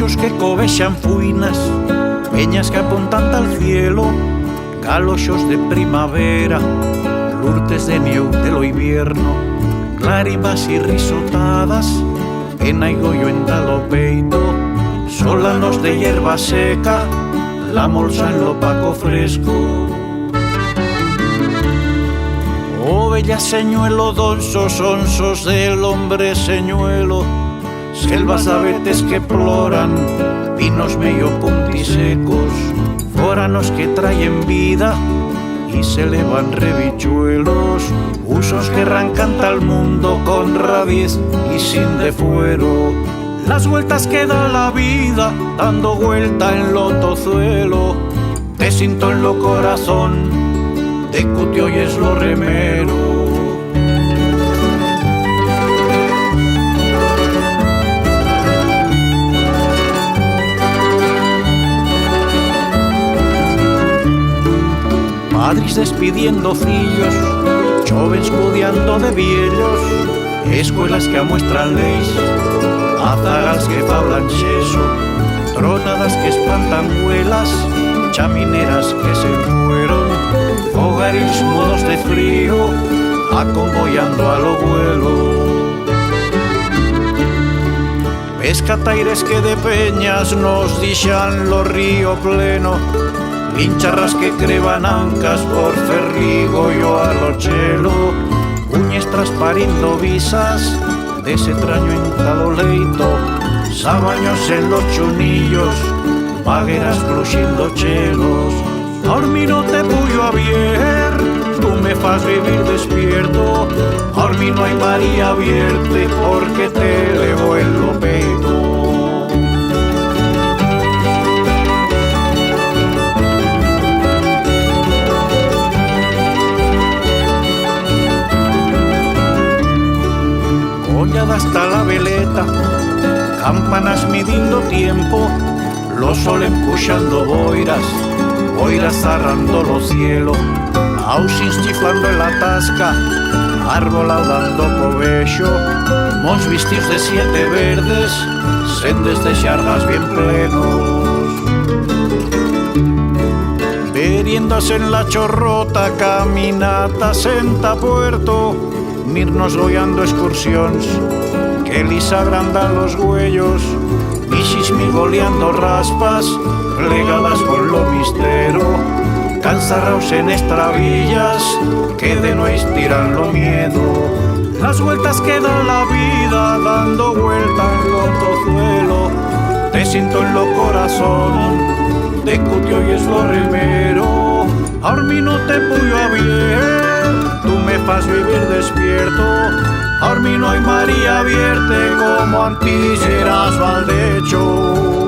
Usos que covexan fuinas, peñas que apuntan al cielo, galoxos de primavera, lurtes de nieu del invierno, cláribas y risotadas, en aigollo en talo peito, solanos de hierba seca, la molsa en lo opaco fresco. Ovellas señuelo, donsos onsos del hombre señuelo, selvas de abetes que ploran, pinos medio puntisecos, foranos que traen vida y se elevan rebichuelos, usos que arrancan tal mundo con rabies y sin de fuero. Las vueltas que da la vida, dando vuelta en lo tozuelo, te siento en lo corazón, de cutio y es lo remero. Padres despidiendo fillos, jóvenes cudiando de viellos, escuelas que amuestran leis, azagals que fablan xeso, tronadas que espantan huelas, chamineras que se fueron, fogarils mudos de frío, acoboyando a lo vuelo. Pescataires que de peñas nos dixan lo río pleno, pincharras que creban ancas por ferrigo yo a lo chelo, uñes trasparindo visas de ese traño entado leito, sabaños en los chunillos, vagueras cruxiendo chelos. Ahora no te puyo a vier, tú me fas vivir despierto, ahora no hay María vierte porque te elevo en lo peito. Hasta la veleta, campanas midiendo tiempo, los sol empuxando boiras, boiras zarrando los cielos, ausins chiflando en la tasca, árbola dando covexo, mons vestidos de siete verdes, sendes de xardas bien plenos. Meriendas en la chorrota, caminatas en Tapuerto, mirnos goyando excursions, que lis agrandan los huellos, bichis migoleando raspas, plegadas con lo mistero, cansarraos en estravillas, que de no estiran lo miedo. Las vueltas que da la vida, dando vuelta en lo tozuelo, te siento en lo corazón, de cutio y es lo remero. Ahora no te puyo a bien, tú me fas vivir despierto, ahora no hay María vierte como antes eras Valdecho.